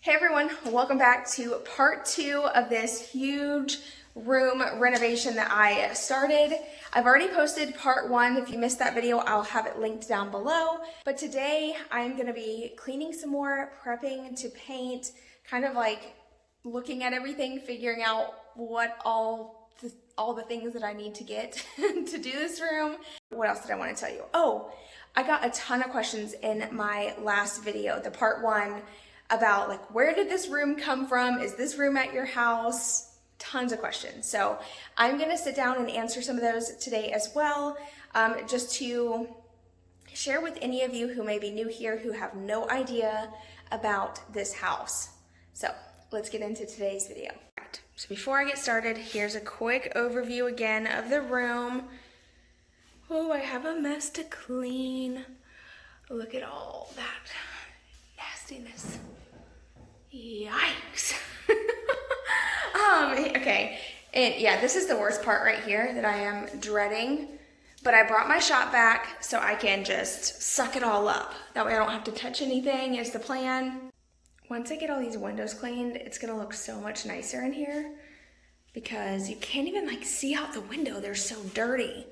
Hey everyone, welcome back to part 2 of this huge room renovation that I started. I've already posted part 1. If you missed that video, I'll have it linked down below. But today I'm going to be cleaning some more, prepping to paint, kind of like looking at everything, figuring out what all the things that I need to get to do this room. What else did I want to tell you? Oh, I got a ton of questions in my last video, the part 1, about like, where did this room come from? Is this room at your house? Tons of questions. So I'm gonna sit down and answer some of those today as well, just to share with any of you who may be new here, who have no idea about this house. So let's get into today's video. Right. So before I get started, here's a quick overview again of the room. Oh, I have a mess to clean. Look at all that nastiness. Yikes. Okay, and yeah, this is the worst part right here that I am dreading, but I brought my shop vac so I can just suck it all up. That way I don't have to touch anything is the plan. Once I get all these windows cleaned, it's gonna look so much nicer in here because you can't even like see out the window. They're so dirty,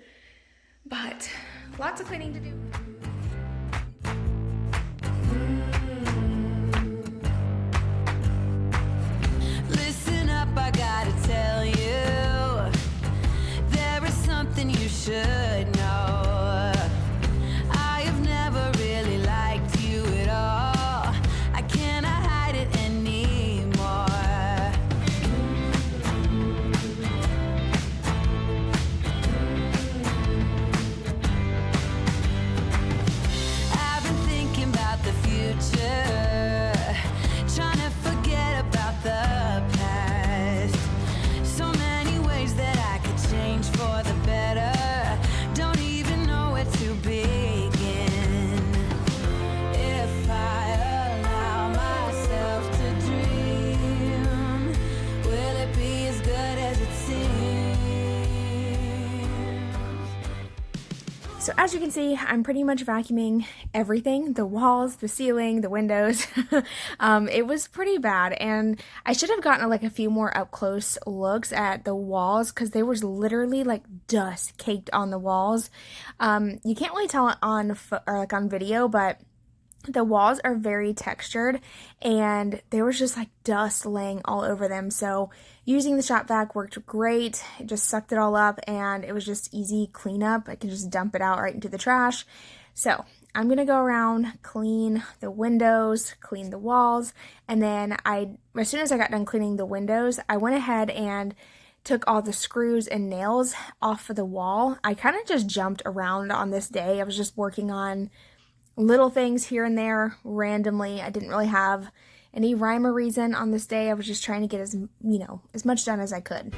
but lots of cleaning to do. I gotta tell you, there is something you should know. I have never really liked you at all. I cannot hide it anymore. I've been thinking about the future, trying to forget about the for the better, don't even know where to begin. If I allow myself to dream, will it be as good as it seems? So as you can see, I'm pretty much vacuuming everything, the walls, the ceiling, the windows. It was pretty bad, and I should have gotten like a few more up close looks at the walls because there was literally like dust caked on the walls. You can't really tell it on video, but the walls are very textured and there was just like dust laying all over them. So using the shop vac worked great. It just sucked it all up and it was just easy cleanup. I can just dump it out right into the trash. So I'm gonna go around, clean the windows, clean the walls, and then as soon as I got done cleaning the windows, I went ahead and took all the screws and nails off of the wall. I kind of just jumped around on this day. I was just working on little things here and there randomly. I didn't really have any rhyme or reason on this day. I was just trying to get as much done as I could.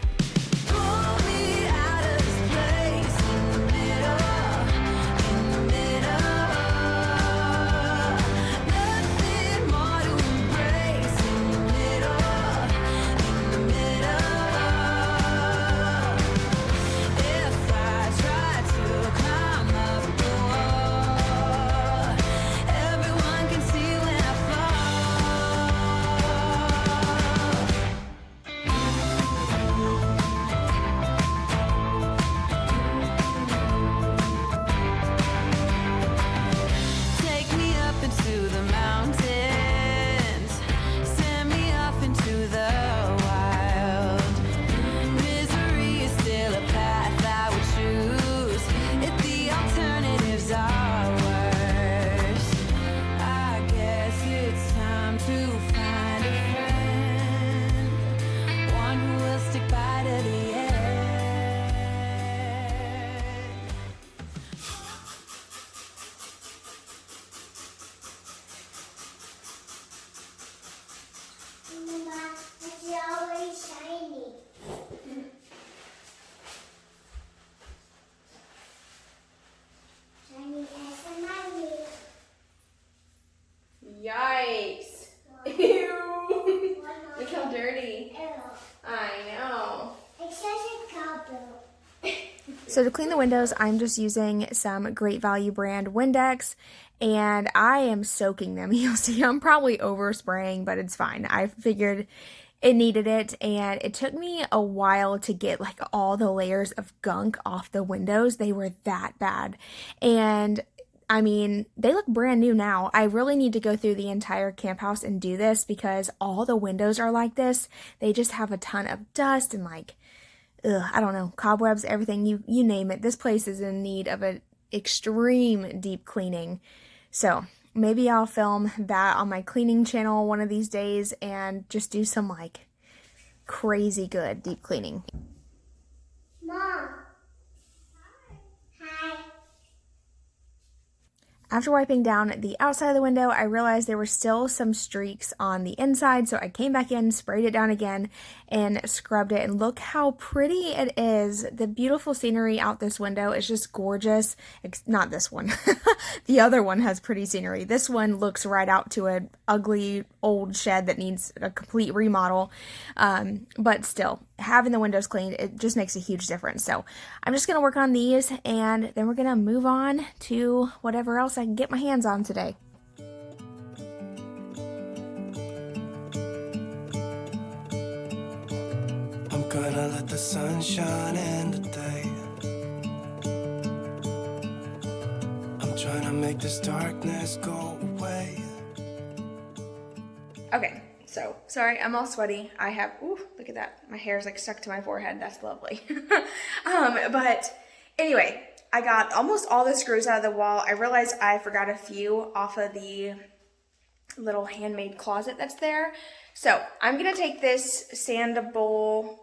Yikes. Ew. Look how dirty. I know. So to clean the windows, I'm just using some Great Value brand Windex, and I am soaking them. You'll see I'm probably overspraying, but it's fine. I figured it needed it, and it took me a while to get like all the layers of gunk off the windows. They were that bad. And I mean, they look brand new now. I really need to go through the entire camp house and do this because all the windows are like this. They just have a ton of dust and like, I don't know, cobwebs, everything, you name it. This place is in need of an extreme deep cleaning. So maybe I'll film that on my cleaning channel one of these days and just do some like crazy good deep cleaning. Mom. Hi. After wiping down the outside of the window, I realized there were still some streaks on the inside, so I came back in, sprayed it down again, and scrubbed it, and look how pretty it is. The beautiful scenery out this window is just gorgeous. Not this one. The other one has pretty scenery. This one looks right out to an ugly old shed that needs a complete remodel, but still, having the windows cleaned, it just makes a huge difference. So I'm just going to work on these, and then we're going to move on to whatever else I can get my hands on today. I'm gonna let the sun shine in today. I'm trying to make this darkness go away. Okay, so sorry, I'm all sweaty. I have, ooh, look at that. My hair's like stuck to my forehead. That's lovely. But anyway, I got almost all the screws out of the wall. I realized I forgot a few off of the little handmade closet that's there. So I'm gonna take this stainable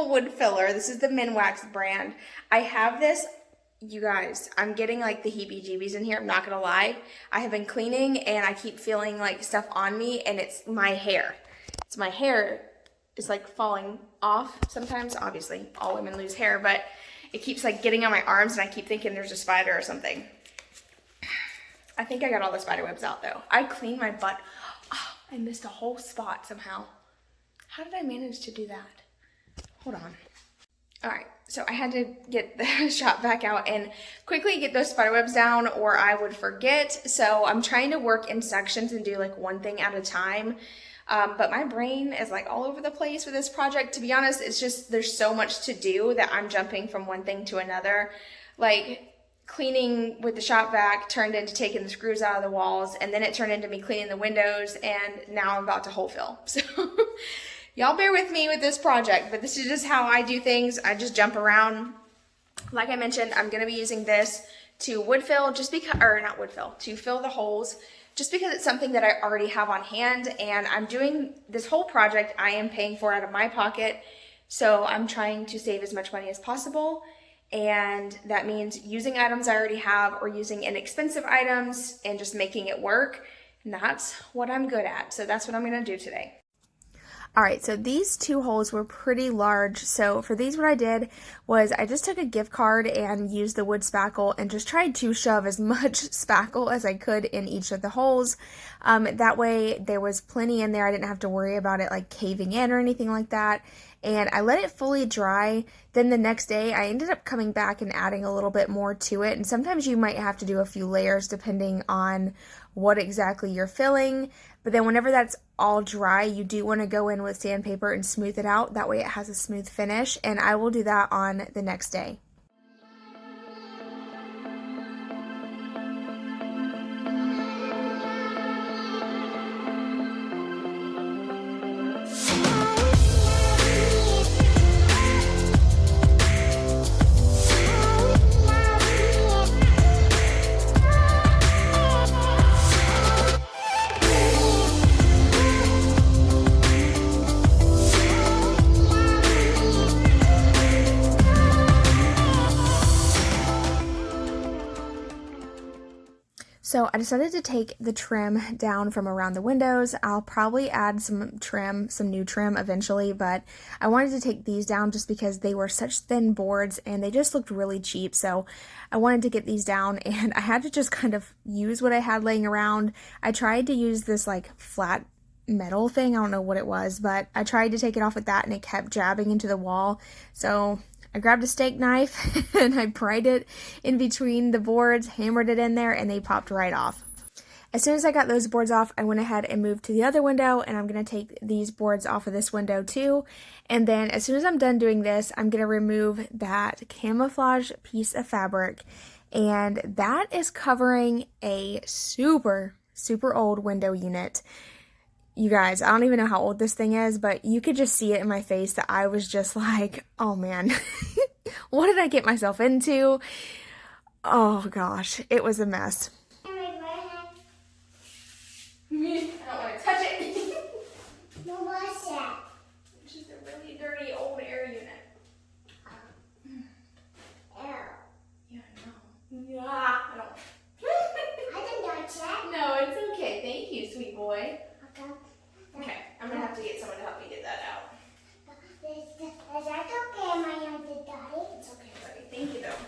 wood filler. This is the Minwax brand. I have this, you guys, I'm getting like the heebie-jeebies in here. I'm not gonna lie. I have been cleaning and I keep feeling like stuff on me, and it's my hair. It's my hair. Is like falling off sometimes. Obviously, all women lose hair, but it keeps like getting on my arms, and I keep thinking there's a spider or something. I think I got all the spider webs out though. I cleaned my butt. Oh, I missed a whole spot somehow. How did I manage to do that? Hold on. All right, so I had to get the shop vac out and quickly get those spider webs down, or I would forget. So I'm trying to work in sections and do like one thing at a time. But my brain is like all over the place with this project. To be honest, it's just, there's so much to do that I'm jumping from one thing to another. Like cleaning with the shop vac turned into taking the screws out of the walls, and then it turned into me cleaning the windows, and now I'm about to hole fill. So y'all bear with me with this project, but this is just how I do things. I just jump around. Like I mentioned, I'm going to be using this to wood fill, just because, or not wood fill, to fill the holes, just because it's something that I already have on hand, and I'm doing this whole project I am paying for out of my pocket, so I'm trying to save as much money as possible, and that means using items I already have or using inexpensive items and just making it work, and that's what I'm good at, so that's what I'm going to do today. Alright, so these two holes were pretty large, so for these what I did was I just took a gift card and used the wood spackle and just tried to shove as much spackle as I could in each of the holes. That way there was plenty in there. I didn't have to worry about it like caving in or anything like that. And I let it fully dry. Then the next day I ended up coming back and adding a little bit more to it. And sometimes you might have to do a few layers depending on what exactly you're filling. But then whenever that's all dry, you do want to go in with sandpaper and smooth it out. That way it has a smooth finish. And I will do that on the next day. So I decided to take the trim down from around the windows. I'll probably add some new trim eventually, but I wanted to take these down just because they were such thin boards and they just looked really cheap. So I wanted to get these down, and I had to just kind of use what I had laying around. I tried to use this like flat metal thing. I don't know what it was, but I tried to take it off with that and it kept jabbing into the wall. So I grabbed a steak knife and I pried it in between the boards, hammered it in there, and they popped right off. As soon as I got those boards off, I went ahead and moved to the other window, and I'm going to take these boards off of this window too. And then as soon as I'm done doing this, I'm going to remove that camouflage piece of fabric, and that is covering a super, super old window unit. You guys, I don't even know how old this thing is, but you could just see it in my face that I was just like, oh man, what did I get myself into? Oh gosh, it was a mess. I don't want to touch it. No, what's that? It's just a really dirty old air unit. Ew. Yeah, I know. Yeah, I don't. I didn't touch that. No, it's okay. Thank you, sweet boy. Okay. Okay, I'm gonna have to get someone to help me get that out. Is that okay? Am I on the daddy? It's okay, buddy. Thank you, though.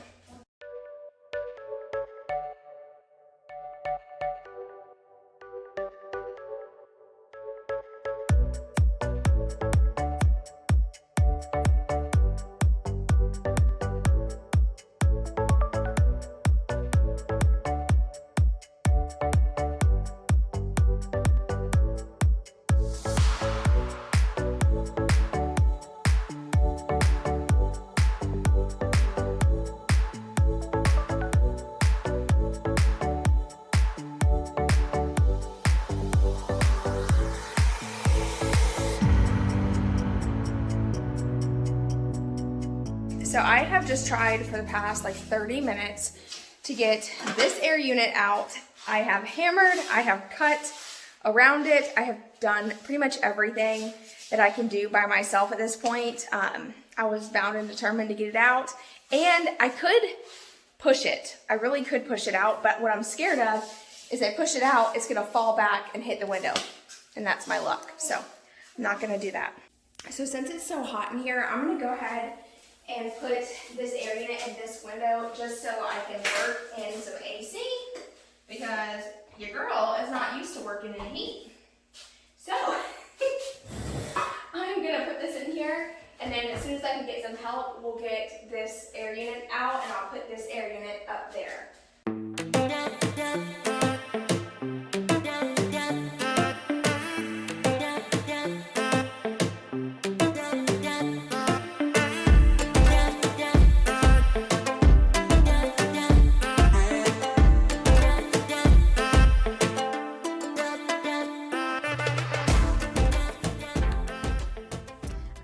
So I have just tried for the past like 30 minutes to get this air unit out. I have hammered, I have cut around it. I have done pretty much everything that I can do by myself at this point. I was bound and determined to get it out, and I could push it. I really could push it out, but what I'm scared of is I push it out, it's gonna fall back and hit the window, and that's my luck. So I'm not gonna do that. So since it's so hot in here, I'm gonna go ahead and put this air unit in this window just so I can work in some AC, because your girl is not used to working in heat. So I'm gonna put this in here, and then as soon as I can get some help, we'll get this air unit out, and I'll put this air unit up there.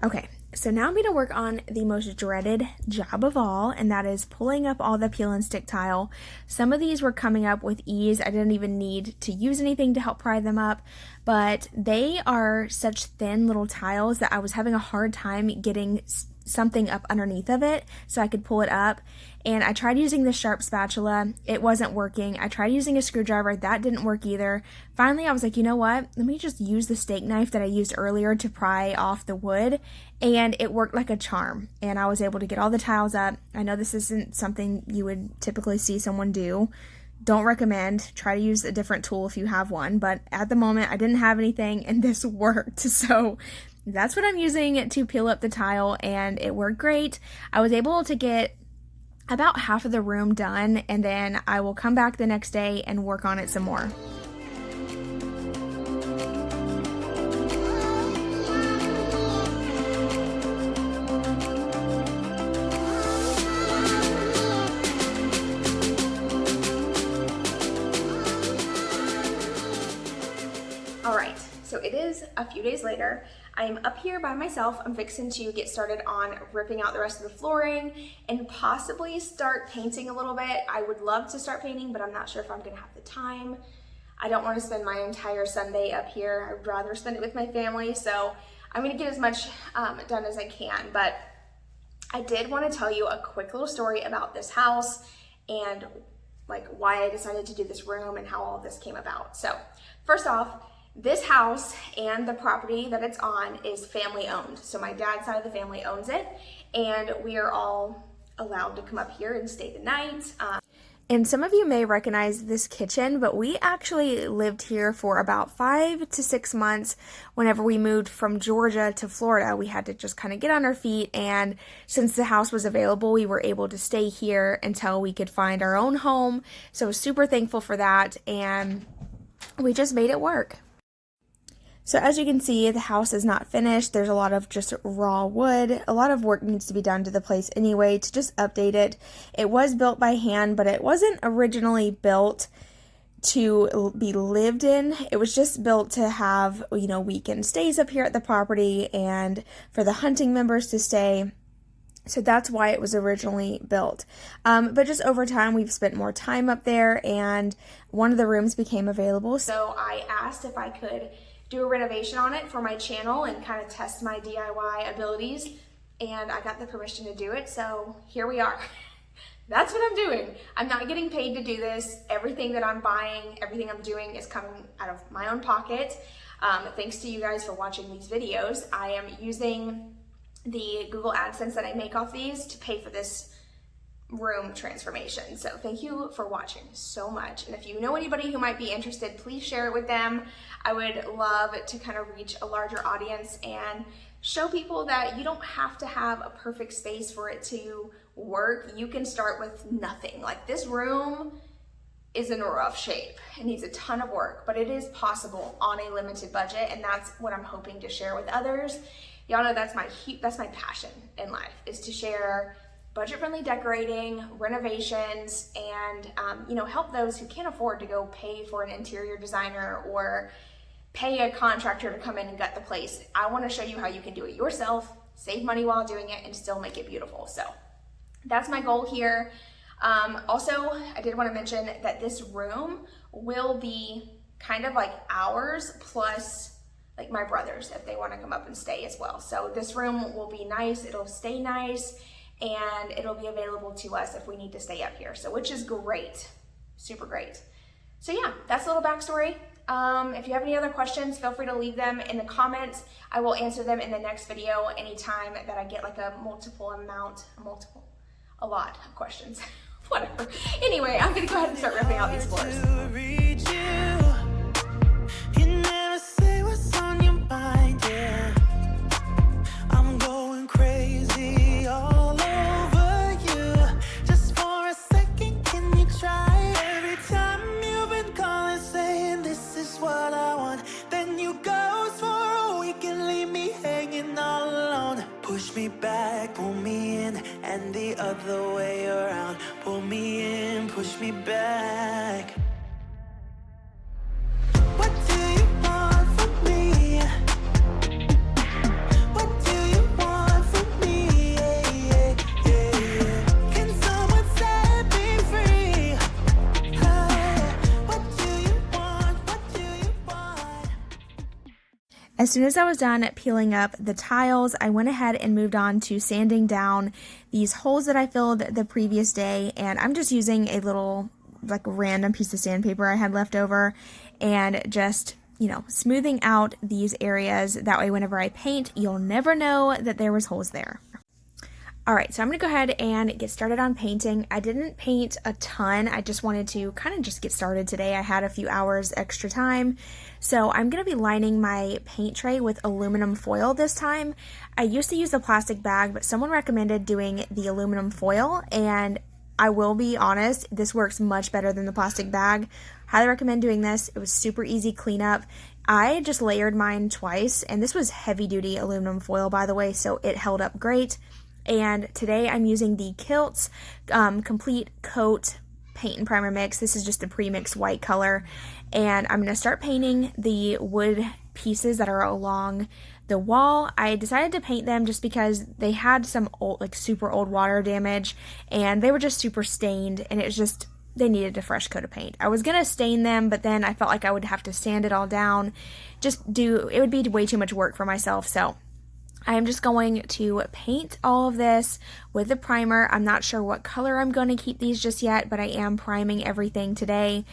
Okay, so now I'm going to work on the most dreaded job of all, and that is pulling up all the peel and stick tile. Some of these were coming up with ease. I didn't even need to use anything to help pry them up, but they are such thin little tiles that I was having a hard time getting something up underneath of it so I could pull it up. And I tried using the sharp spatula, it wasn't working. I tried using a screwdriver, that didn't work either. Finally I was like, you know what, let me just use the steak knife that I used earlier to pry off the wood, and it worked like a charm, and I was able to get all the tiles up. I know this isn't something you would typically see someone do. Don't recommend. Try to use a different tool if you have one, but at the moment I didn't have anything and this worked. So that's what I'm using to peel up the tile, and it worked great. I was able to get about half of the room done, and then I will come back the next day and work on it some more. All right, so it is a few days later. I am up here by myself. I'm fixing to get started on ripping out the rest of the flooring and possibly start painting a little bit. I would love to start painting, but I'm not sure if I'm gonna have the time. I don't want to spend my entire Sunday up here. I'd rather spend it with my family, so I'm gonna get as much done as I can. But I did want to tell you a quick little story about this house and like why I decided to do this room and how all of this came about. So first off, this house and the property that it's on is family owned. So my dad's side of the family owns it, and we are all allowed to come up here and stay the night. And some of you may recognize this kitchen, but we actually lived here for about 5 to 6 months. Whenever we moved from Georgia to Florida, we had to just kind of get on our feet. And since the house was available, we were able to stay here until we could find our own home. So super thankful for that. And we just made it work. So as you can see, the house is not finished. There's a lot of just raw wood. A lot of work needs to be done to the place anyway to just update it. It was built by hand, but it wasn't originally built to be lived in. It was just built to have, weekend stays up here at the property and for the hunting members to stay. So that's why it was originally built. But just over time, we've spent more time up there, and one of the rooms became available. So I asked if I could do a renovation on it for my channel and kind of test my DIY abilities, and I got the permission to do it, so here we are. That's what I'm doing. I'm not getting paid to do this. Everything that I'm buying, everything I'm doing is coming out of my own pocket. Thanks to you guys for watching these videos. I am using the Google AdSense that I make off these to pay for this room transformation. So thank you for watching so much. And if you know anybody who might be interested, please share it with them. I would love to kind of reach a larger audience and show people that you don't have to have a perfect space for it to work. You can start with nothing. Like, this room is in a rough shape. It needs a ton of work, but it is possible on a limited budget, and that's what I'm hoping to share with others. Y'all know that's my passion in life, is to share budget-friendly decorating, renovations, and help those who can't afford to go pay for an interior designer or pay a contractor to come in and gut the place. I want to show you how you can do it yourself, save money while doing it, and still make it beautiful. So that's my goal here. Also, I did want to mention that this room will be kind of like ours, plus like my brothers if they want to come up and stay as well. So this room will be nice, it'll stay nice, and it'll be available to us if we need to stay up here. So, which is great, super great. So yeah, that's a little backstory. If you have any other questions, feel free to leave them in the comments. I will answer them in the next video anytime that I get like a lot of questions. Whatever. Anyway, I'm gonna go ahead and start ripping out these floors. You never say what's on your mind, yeah. I'm going crazy all over you. Just for a second, can you try? Every time you've been calling, saying this is what I want, then you ghost for a week and leave me hanging all alone. Push me back, pull me in, and the other way around. Pull me in, push me back. What do you want from me? What do you want from me? Yeah, yeah, yeah, yeah. Can someone set me free? What do you want? What do you want? As soon as I was done peeling up the tiles, I went ahead and moved on to sanding down these holes that I filled the previous day, and I'm just using a little like random piece of sandpaper I had left over and just smoothing out these areas. That way whenever I paint, you'll never know that there was holes there. Alright, so I'm going to go ahead and get started on painting. I didn't paint a ton. I just wanted to kind of just get started today. I had a few hours extra time. So I'm going to be lining my paint tray with aluminum foil this time. I used to use the plastic bag, but someone recommended doing the aluminum foil, and I will be honest, this works much better than the plastic bag. Highly recommend doing this. It was super easy cleanup. I just layered mine twice, and this was heavy duty aluminum foil, by the way, so it held up great. And today I'm using the Kilts Complete Coat Paint and Primer Mix. This is just a pre-mixed white color, and I'm going to start painting the wood pieces that are along the wall. I decided to paint them just because they had some old, like super old water damage, and they were just super stained, and it was just, they needed a fresh coat of paint. I was going to stain them, but then I felt like I would have to sand it all down. It would be way too much work for myself, so I am just going to paint all of this with the primer. I'm not sure what color I'm going to keep these just yet, but I am priming everything today.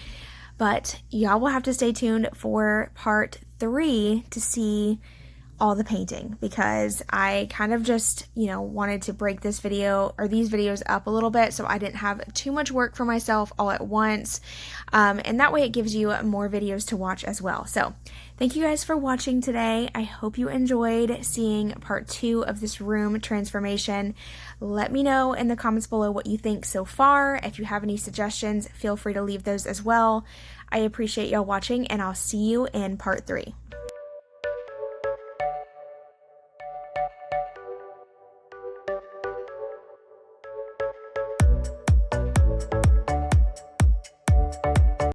But y'all will have to stay tuned for part 3 to see all the painting, because I kind of just, wanted to break this video or these videos up a little bit so I didn't have too much work for myself all at once. And that way it gives you more videos to watch as well. So thank you guys for watching today. I hope you enjoyed seeing part 2 of this room transformation. Let me know in the comments below what you think so far. If you have any suggestions, feel free to leave those as well. I appreciate y'all watching, and I'll see you in part 3.